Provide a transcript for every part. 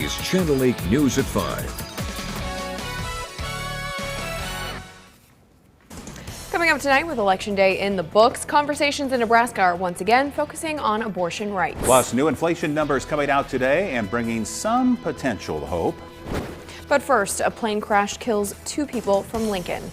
is Channel 8 News at 5. Coming up tonight with Election Day in the books, conversations in Nebraska are once again focusing on abortion rights. Plus, new inflation numbers coming out today and bringing some potential hope. But first, a plane crash kills 2 people from Lincoln.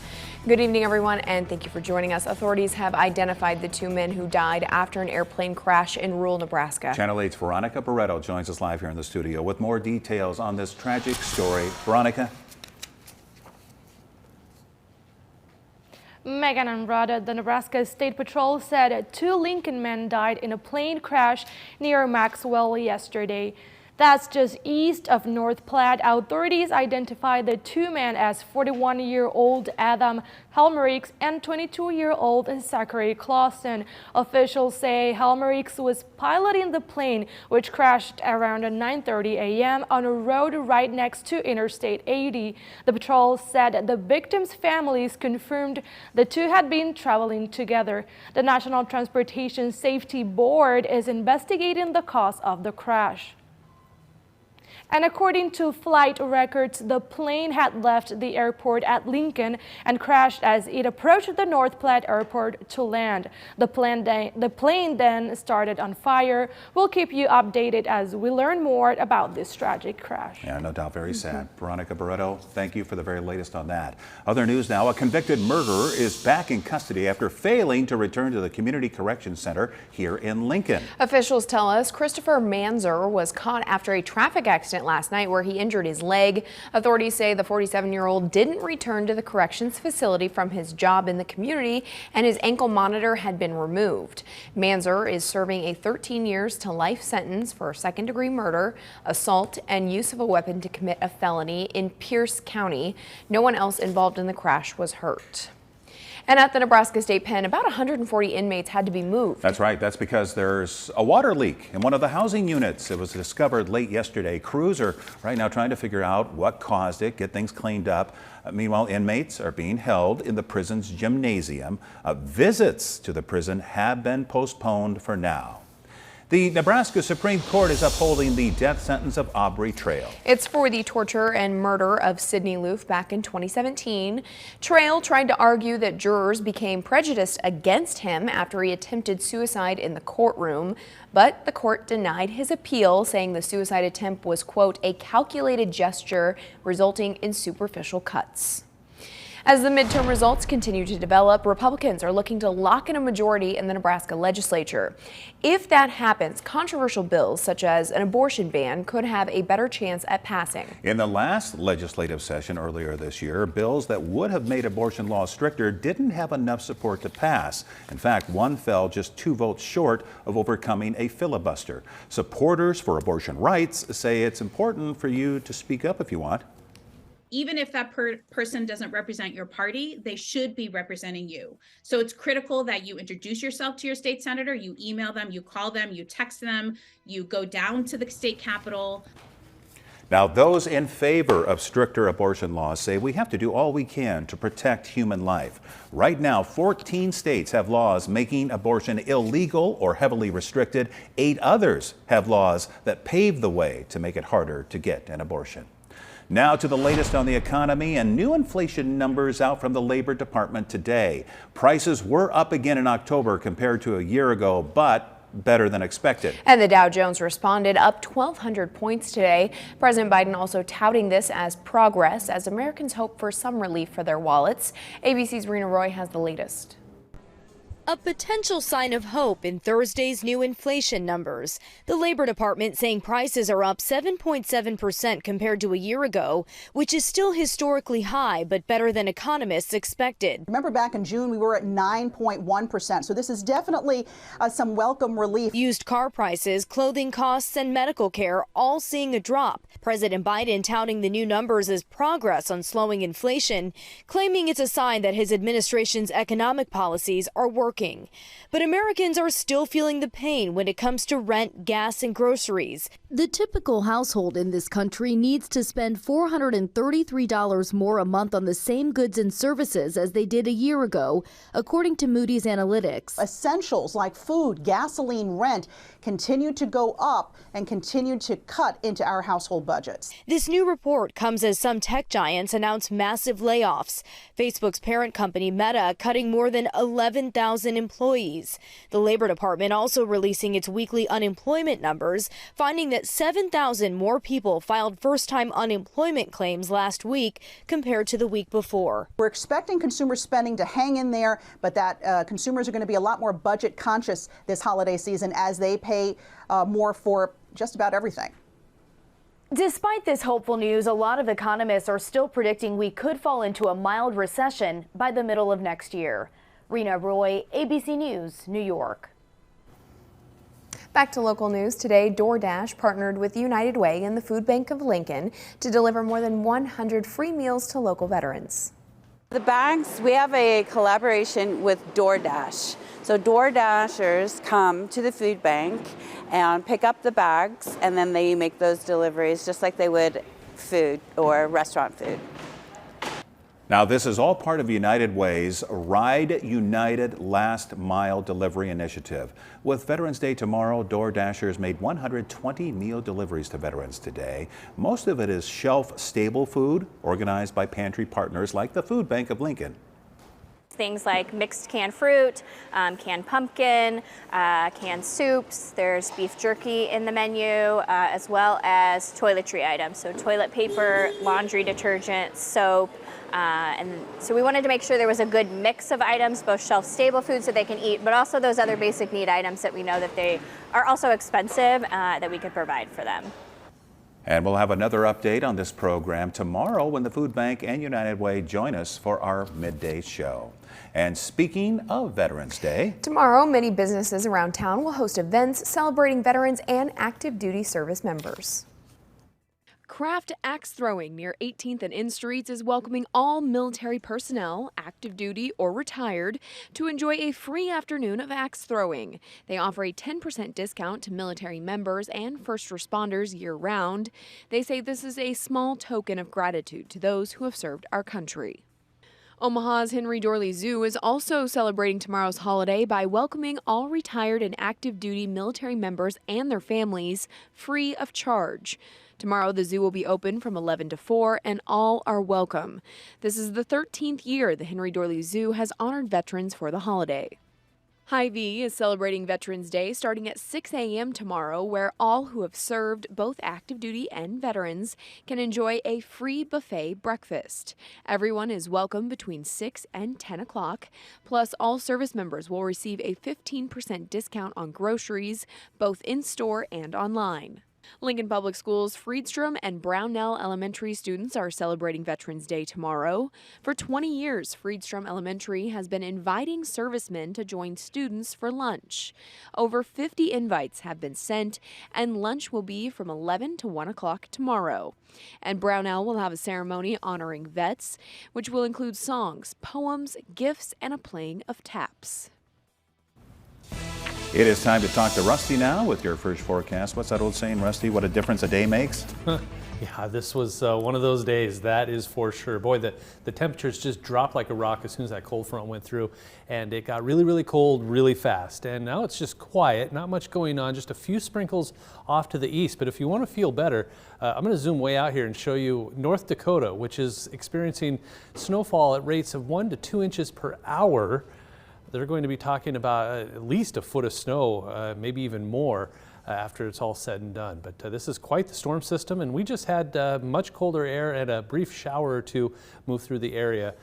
Good evening, everyone, and thank you for joining us. Authorities have identified the 2 men who died after an airplane crash in rural Nebraska. Channel 8's Veronica Barreto joins us live here in the studio with more details on this tragic story. Veronica? Megan and Rod, the Nebraska State Patrol said 2 Lincoln men died in a plane crash near Maxwell yesterday. That's just east of North Platte. Authorities identified the 2 men as 41-year-old Adam Helmerichs and 22-year-old Zachary Clausen. Officials say Helmerichs was piloting the plane, which crashed around 9:30 a.m. on a road right next to Interstate 80. The patrol said the victims' families confirmed the 2 had been traveling together. The National Transportation Safety Board is investigating the cause of the crash. And according to flight records, the plane had left the airport at Lincoln and crashed as it approached the North Platte Airport to land. The plane then started on fire. We'll keep you updated as we learn more about this tragic crash. Yeah, no doubt, very sad. Veronica Barreto, thank you for the very latest on that. Other news now, a convicted murderer is back in custody after failing to return to the Community Correction Center here in Lincoln. Officials tell us Christopher Manzer was caught after a traffic accident last night where he injured his leg. Authorities say the 47-year-old didn't return to the corrections facility from his job in the community, and his ankle monitor had been removed. Manzer is serving a 13 years to life sentence for second-degree murder, assault, and use of a weapon to commit a felony in Pierce County. No one else involved in the crash was hurt. And at the Nebraska State Pen, about 140 inmates had to be moved. That's right. That's because there's a water leak in one of the housing units. It was discovered late yesterday. Crews are right now trying to figure out what caused it, get things cleaned up. Meanwhile, inmates are being held in the prison's gymnasium. Visits to the prison have been postponed for now. The Nebraska Supreme Court is upholding the death sentence of Aubrey Trail. It's for the torture and murder of Sidney Loof back in 2017. Trail tried to argue that jurors became prejudiced against him after he attempted suicide in the courtroom, but the court denied his appeal, saying the suicide attempt was, quote, a calculated gesture resulting in superficial cuts. As the midterm results continue to develop, Republicans are looking to lock in a majority in the Nebraska legislature. If that happens, controversial bills such as an abortion ban could have a better chance at passing. In the last legislative session earlier this year, bills that would have made abortion laws stricter didn't have enough support to pass. In fact, one fell just 2 votes short of overcoming a filibuster. Supporters for abortion rights say it's important for you to speak up if you want. Even if that person doesn't represent your party, they should be representing you. So it's critical that you introduce yourself to your state senator, you email them, you call them, you text them, you go down to the state capitol. Now, those in favor of stricter abortion laws say we have to do all we can to protect human life. Right now, 14 states have laws making abortion illegal or heavily restricted. 8 others have laws that pave the way to make it harder to get an abortion. Now to the latest on the economy and new inflation numbers out from the Labor Department today. Prices were up again in October compared to a year ago, but better than expected. And the Dow Jones responded up 1,200 points today. President Biden also touting this as progress as Americans hope for some relief for their wallets. ABC's Rena Roy has the latest. A potential sign of hope in Thursday's new inflation numbers. The Labor Department saying prices are up 7.7% compared to a year ago, which is still historically high, but better than economists expected. Remember back in June, we were at 9.1%. So this is definitely some welcome relief. Used car prices, clothing costs, and medical care all seeing a drop. President Biden touting the new numbers as progress on slowing inflation, claiming it's a sign that his administration's economic policies are working working. But Americans are still feeling the pain when it comes to rent, gas, and groceries. The typical household in this country needs to spend $433 more a month on the same goods and services as they did a year ago, according to Moody's Analytics. Essentials like food, gasoline, rent continue to go up and continue to cut into our household budgets. This new report comes as some tech giants announce massive layoffs. Facebook's parent company, Meta, cutting more than 11,000 employees. The Labor Department also releasing its weekly unemployment numbers, finding that 7,000 more people filed first-time unemployment claims last week compared to the week before. We're expecting consumer spending to hang in there, but that consumers are going to be a lot more budget conscious this holiday season as they pay more for just about everything. Despite this hopeful news, a lot of economists are still predicting we could fall into a mild recession by the middle of next year. Rena Roy, ABC News, New York. Back to local news today, DoorDash partnered with United Way and the Food Bank of Lincoln to deliver more than 100 free meals to local veterans. The bags, we have a collaboration with DoorDash. So DoorDashers come to the food bank and pick up the bags, and then they make those deliveries just like they would food or restaurant food. Now, this is all part of United Way's Ride United Last Mile Delivery Initiative. With Veterans Day tomorrow, DoorDashers made 120 meal deliveries to veterans today. Most of it is shelf-stable food organized by pantry partners like the Food Bank of Lincoln. Things like mixed canned fruit, canned pumpkin, canned soups. There's beef jerky in the menu, as well as toiletry items. So toilet paper, laundry detergent, soap. And so we wanted to make sure there was a good mix of items, both shelf-stable foods that they can eat, but also those other basic need items that we know that they are also expensive that we could provide for them. And we'll have another update on this program tomorrow when the Food Bank and United Way join us for our midday show. And speaking of Veterans Day, tomorrow, many businesses around town will host events celebrating veterans and active duty service members. Craft Axe Throwing near 18th and N Streets is welcoming all military personnel, active duty or retired, to enjoy a free afternoon of axe throwing. They offer a 10% discount to military members and first responders year-round. They say this is a small token of gratitude to those who have served our country. Omaha's Henry Doorly Zoo is also celebrating tomorrow's holiday by welcoming all retired and active duty military members and their families free of charge. Tomorrow, the zoo will be open from 11 to 4, and all are welcome. This is the 13th year the Henry Doorly Zoo has honored veterans for the holiday. Hy-Vee is celebrating Veterans Day starting at 6 a.m. tomorrow, where all who have served, both active duty and veterans, can enjoy a free buffet breakfast. Everyone is welcome between 6 and 10 o'clock. Plus, all service members will receive a 15% discount on groceries, both in-store and online. Lincoln Public Schools Friedstrom and Brownell Elementary students are celebrating Veterans Day tomorrow. For 20 years, Friedstrom Elementary has been inviting servicemen to join students for lunch. Over 50 invites have been sent, and lunch will be from 11 to 1 o'clock tomorrow. And Brownell will have a ceremony honoring vets, which will include songs, poems, gifts, and a playing of taps. it is time to talk to Rusty now with your first forecast. What's that old saying, Rusty? What a difference a day makes? Yeah, this was one of those days, that is for sure. Boy, the temperatures just dropped like a rock as soon as that cold front went through, and it got really, really cold really fast. And now it's just quiet, not much going on, just a few sprinkles off to the east. But if you want to feel better, I'm going to zoom way out here and show you North Dakota, which is experiencing snowfall at rates of 1 to 2 inches per hour. They're going to be talking about at least a foot of snow, maybe even more after it's all said and done. But this is quite the storm system, and we just had much colder air and a brief shower or two move through the area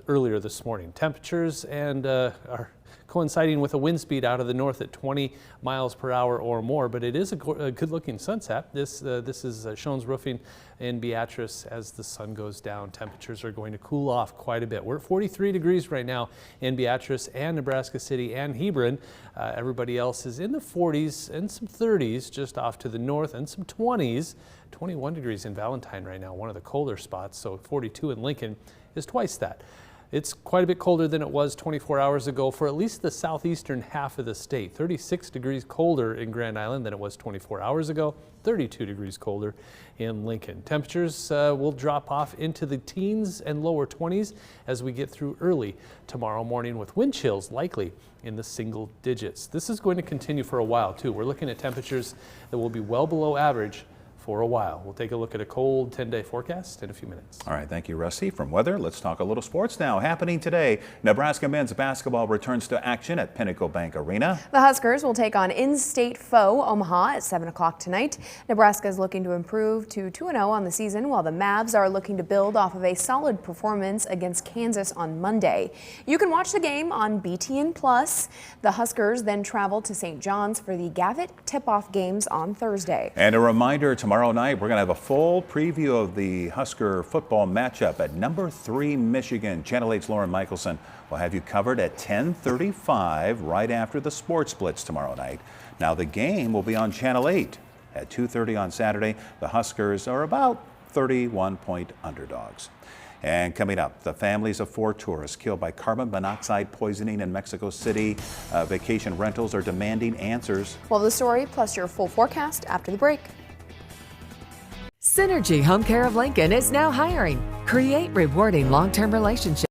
earlier this morning. Temperatures and are coinciding with a wind speed out of the north at 20 miles per hour or more, but it is a good-looking sunset. This is Schoen's Roofing in Beatrice. As the sun goes down, temperatures are going to cool off quite a bit. We're at 43 degrees right now in Beatrice and Nebraska City and Hebron. Everybody else is in the 40s and some 30s just off to the north, and some 20s. 21 degrees in Valentine right now, one of the colder spots, so 42 in Lincoln is twice that. It's quite a bit colder than it was 24 hours ago for at least the southeastern half of the state. 36 degrees colder in Grand Island than it was 24 hours ago. 32 degrees colder in Lincoln. Temperatures will drop off into the teens and lower 20s as we get through early tomorrow morning, with wind chills likely in the single digits. This is going to continue for a while too. We're looking at temperatures that will be well below average for a while. We'll take a look at a cold 10-day forecast in a few minutes. All right, thank you, Rusty. From weather, let's talk a little sports now. Happening today, Nebraska men's basketball returns to action at Pinnacle Bank Arena. The Huskers will take on in-state foe Omaha at 7 o'clock tonight. Nebraska is looking to improve to 2-0 on the season, while the Mavs are looking to build off of a solid performance against Kansas on Monday. You can watch the game on BTN+. The Huskers then travel to St. John's for the Gavitt tip-off games on Thursday. And a reminder, tomorrow night we're going to have a full preview of the Husker football matchup at number 3 Michigan. Channel 8's Lauren Michelson will have you covered at 10:35 right after the Sports Blitz tomorrow night. Now the game will be on Channel 8 at 2:30 on Saturday. The Huskers are about 31-point underdogs. And coming up, the families of 4 tourists killed by carbon monoxide poisoning in Mexico City. Vacation rentals are demanding answers. Well, the story plus your full forecast after the break. Synergy Home Care of Lincoln is now hiring. Create rewarding long-term relationships.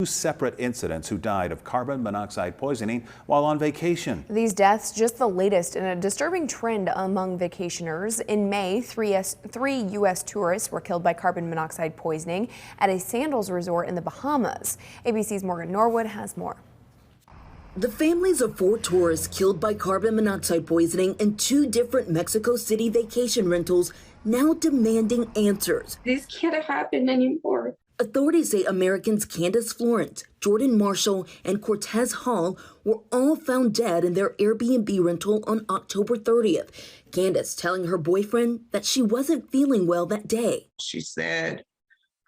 Two separate incidents who died of carbon monoxide poisoning while on vacation. These deaths just the latest in a disturbing trend among vacationers. In May, three U.S. tourists were killed by carbon monoxide poisoning at a Sandals resort in the Bahamas. ABC's Morgan Norwood has more. The families of 4 tourists killed by carbon monoxide poisoning in 2 different Mexico City vacation rentals now demanding answers. This can't happen anymore. Authorities say Americans Candace Florence, Jordan Marshall, and Cortez Hall were all found dead in their Airbnb rental on October 30th. Candace telling her boyfriend that she wasn't feeling well that day. She said,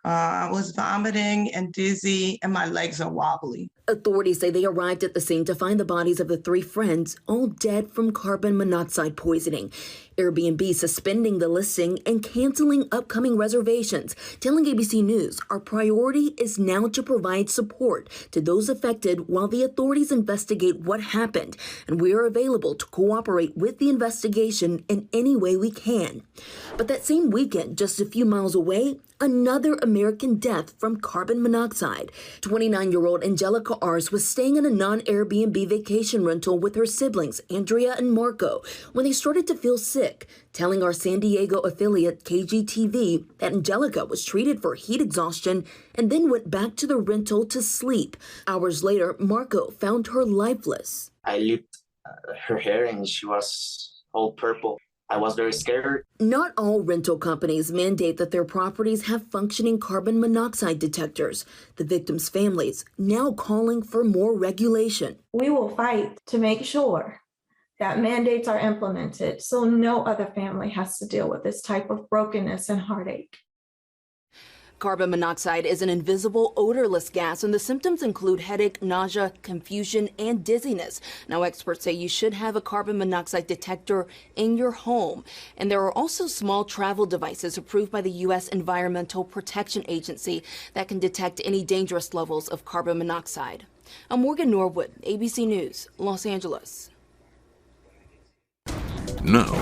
I was vomiting and dizzy and my legs are wobbly. Authorities say they arrived at the scene to find the bodies of the 3 friends, all dead from carbon monoxide poisoning. Airbnb suspending the listing and canceling upcoming reservations, telling ABC News our priority is now to provide support to those affected while the authorities investigate what happened, and we are available to cooperate with the investigation in any way we can. But that same weekend, just a few miles away, another American death from carbon monoxide. 29-year-old Angelica Ars was staying in a non-Airbnb vacation rental with her siblings, Andrea and Marco, when they started to feel sick, telling our San Diego affiliate KGTV that Angelica was treated for heat exhaustion and then went back to the rental to sleep. Hours later, Marco found her lifeless. I looked at her hair and she was all purple. I was very scared. Not all rental companies mandate that their properties have functioning carbon monoxide detectors. The victims' families now calling for more regulation. We will fight to make sure that mandates are implemented so no other family has to deal with this type of brokenness and heartache. Carbon monoxide is an invisible, odorless gas, and the symptoms include headache, nausea, confusion, and dizziness. Now, experts say you should have a carbon monoxide detector in your home. And there are also small travel devices approved by the U.S. Environmental Protection Agency that can detect any dangerous levels of carbon monoxide. I'm Morgan Norwood, ABC News, Los Angeles. Now,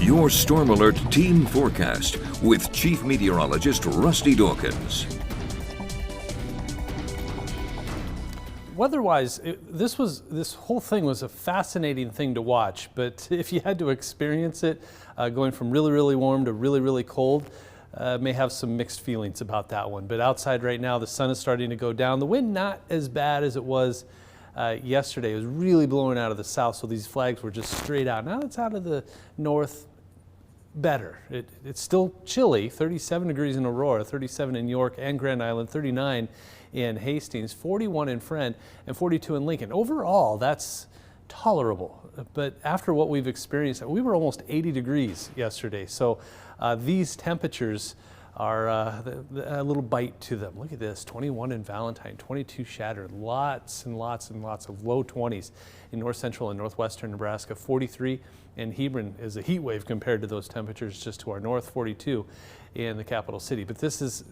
your Storm Alert team forecast with Chief Meteorologist Rusty Dawkins. Weather-wise, this whole thing was a fascinating thing to watch, but if you had to experience it, going from really, really warm to really, really cold, may have some mixed feelings about that one. But outside right now, the sun is starting to go down. The wind not as bad as it was yesterday. It was really blowing out of the south, so these flags were just straight out. Now it's out of the north. Better. It's still chilly, 37 degrees in Aurora, 37 in York and Grand Island, 39 in Hastings, 41 in Friend, and 42 in Lincoln. Overall, that's tolerable. But after what we've experienced, we were almost 80 degrees yesterday. So these temperatures are a little bite to them. Look at this, 21 in Valentine, 22 Shattered, lots and lots and lots of low 20s in north central and northwestern Nebraska, 43 in Hebron is a heat wave compared to those temperatures just to our north, 42 in the capital city. But this is,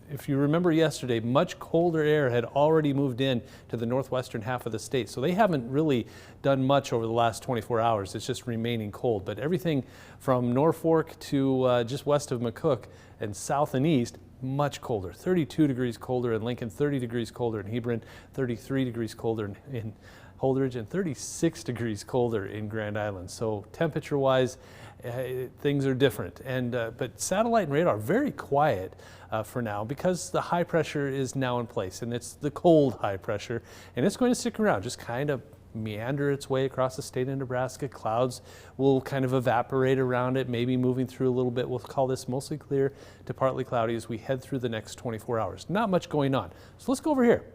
if you remember yesterday, much colder air had already moved in to the northwestern half of the state. So they haven't really done much over the last 24 hours. It's just remaining cold. But everything from Norfolk to just west of McCook and south and east, much colder. 32 degrees colder in Lincoln, 30 degrees colder in Hebron, 33 degrees colder in Holdridge, and 36 degrees colder in Grand Island. So temperature-wise, things are different. And but satellite and radar very quiet for now because the high pressure is now in place, and it's the cold high pressure, and it's going to stick around, just kind of meander its way across the state of Nebraska. Clouds will kind of evaporate around it, maybe moving through a little bit. We'll call this mostly clear to partly cloudy as we head through the next 24 hours. Not much going on. So let's go over here.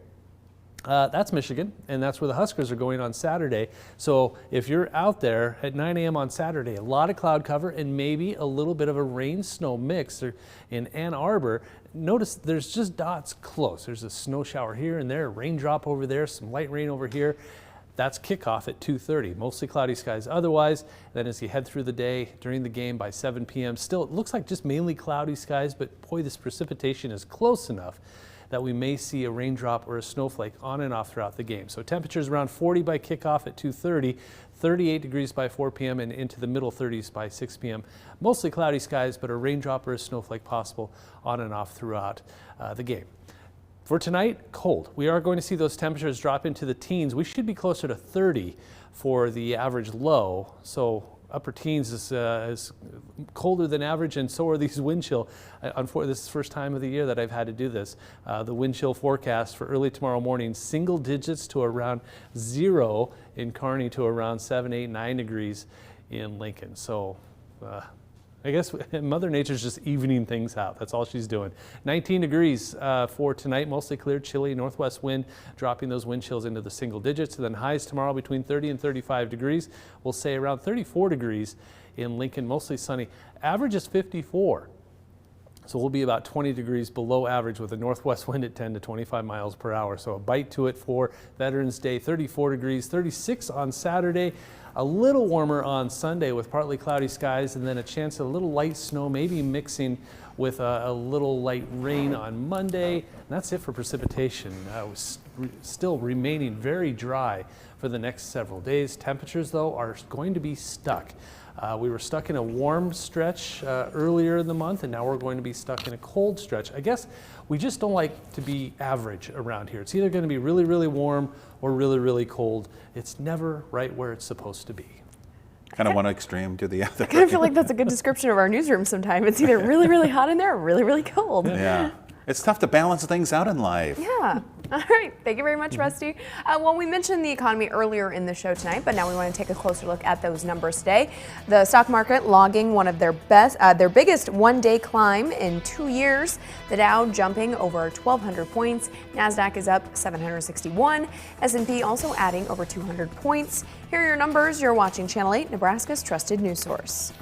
That's Michigan, and that's where the Huskers are going on Saturday. So if you're out there at 9 a.m. on Saturday, a lot of cloud cover and maybe a little bit of a rain-snow mix in Ann Arbor. Notice there's just dots close. There's a snow shower here and there, a raindrop over there, some light rain over here. That's kickoff at 2:30. Mostly cloudy skies otherwise. Then as you head through the day during the game by 7 p.m., still it looks like just mainly cloudy skies, but boy, this precipitation is close enough that we may see a raindrop or a snowflake on and off throughout the game. So temperatures around 40 by kickoff at 2:30, 38 degrees by 4 p.m. and into the middle 30s by 6 p.m. Mostly cloudy skies, but a raindrop or a snowflake possible on and off throughout the game. For tonight, cold. We are going to see those temperatures drop into the teens. We should be closer to 30 for the average low. So upper teens is colder than average, and so are these wind chill. Unfortunately, this is the first time of the year that I've had to do this. The wind chill forecast for early tomorrow morning, single digits to around 0 in Kearney to around 7, 8, 9 degrees in Lincoln. So I guess Mother Nature's just evening things out. That's all she's doing. 19 degrees for tonight, mostly clear, chilly, northwest wind, dropping those wind chills into the single digits. And then highs tomorrow between 30 and 35 degrees. We'll say around 34 degrees in Lincoln, mostly sunny. Average is 54. So we'll be about 20 degrees below average with a northwest wind at 10 to 25 miles per hour. So a bite to it for Veterans Day. 34 degrees, 36 on Saturday. A little warmer on Sunday with partly cloudy skies, and then a chance of a little light snow, maybe mixing with a little light rain on Monday. And that's it for precipitation. Still remaining very dry for the next several days. Temperatures, though, are going to be stuck. We were stuck in a warm stretch earlier in the month, and now we're going to be stuck in a cold stretch. I guess we just don't like to be average around here. It's either going to be really, really warm or really, really cold. It's never right where it's supposed to be. Kind of one extreme to the other. I kind of feel like that's a good description of our newsroom sometime. It's either really, really hot in there or really, really cold. Yeah. It's tough to balance things out in life. Yeah. All right. Thank you very much, Rusty. Well, we mentioned the economy earlier in the show tonight, but now we want to take a closer look at those numbers today. The stock market logging one of their biggest one-day climb in 2 years. The Dow jumping over 1,200 points. NASDAQ is up 761. S&P also adding over 200 points. Here are your numbers. You're watching Channel 8, Nebraska's trusted news source.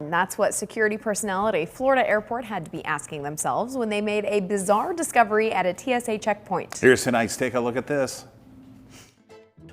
And that's what security personnel at a Florida airport had to be asking themselves when they made a bizarre discovery at a TSA checkpoint. Here's tonight's Take a Look at This.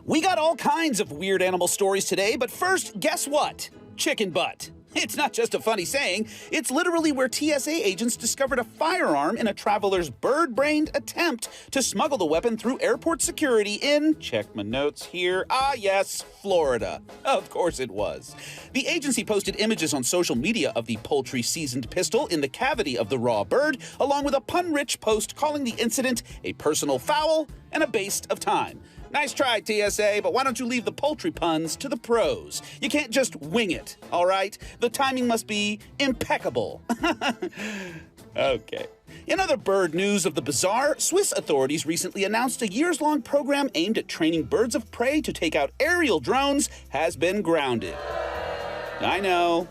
We got all kinds of weird animal stories today, but first, guess what? Chicken butt. It's not just a funny saying, it's literally where TSA agents discovered a firearm in a traveler's bird-brained attempt to smuggle the weapon through airport security in, check my notes here, yes, Florida. Of course it was. The agency posted images on social media of the poultry-seasoned pistol in the cavity of the raw bird, along with a pun-rich post calling the incident a personal foul and a waste of time. Nice try, TSA, but why don't you leave the poultry puns to the pros? You can't just wing it, all right? The timing must be impeccable. Okay. In other bird news of the bizarre, Swiss authorities recently announced a years-long program aimed at training birds of prey to take out aerial drones has been grounded. I know.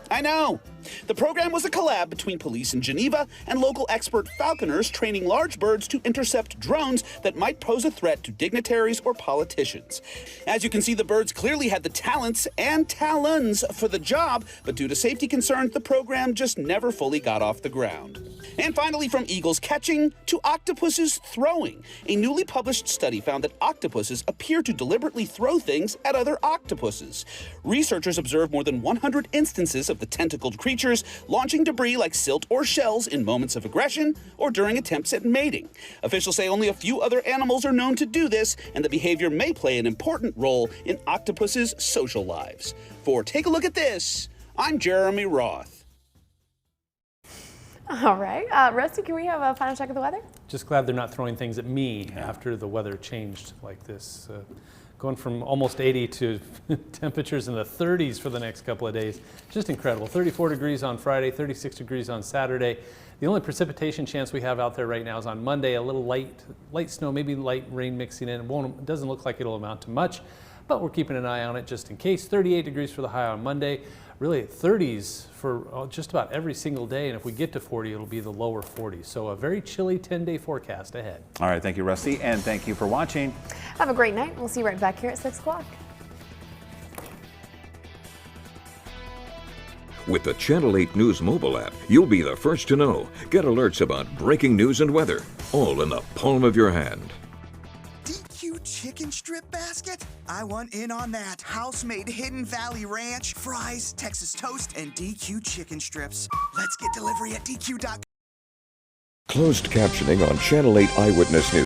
The program was a collab between police in Geneva and local expert falconers training large birds to intercept drones that might pose a threat to dignitaries or politicians. As you can see, the birds clearly had the talents and talons for the job, but due to safety concerns, the program just never fully got off the ground. And finally, from eagles catching to octopuses throwing, a newly published study found that octopuses appear to deliberately throw things at other octopuses. Researchers observed more than 100 instances of the tentacled creatures launching debris like silt or shells in moments of aggression or during attempts at mating. Officials say only a few other animals are known to do this, and the behavior may play an important role in octopuses' social lives. For Take a Look at This, I'm Jeremy Roth. All right. Rusty, can we have a final check of the weather? Just glad they're not throwing things at me after the weather changed like this. Going from almost 80 to temperatures in the 30s for the next couple of days. Just incredible. 34 degrees on Friday, 36 degrees on Saturday. The only precipitation chance we have out there right now is on Monday. A little light snow, maybe light rain mixing in. It doesn't look like it'll amount to much, but we're keeping an eye on it just in case. 38 degrees for the high on Monday. Really 30s for just about every single day, and if we get to 40, it'll be the lower 40s. So a very chilly 10-day forecast ahead. All right, thank you, Rusty, and thank you for watching. Have a great night. We'll see you right back here at 6 o'clock. With the Channel 8 News mobile app, you'll be the first to know. Get alerts about breaking news and weather, all in the palm of your hand. Chicken strip basket? I want in on that. House-made Hidden Valley Ranch, fries, Texas toast, and DQ chicken strips. Let's get delivery at DQ.com. Closed captioning on Channel 8 Eyewitness News.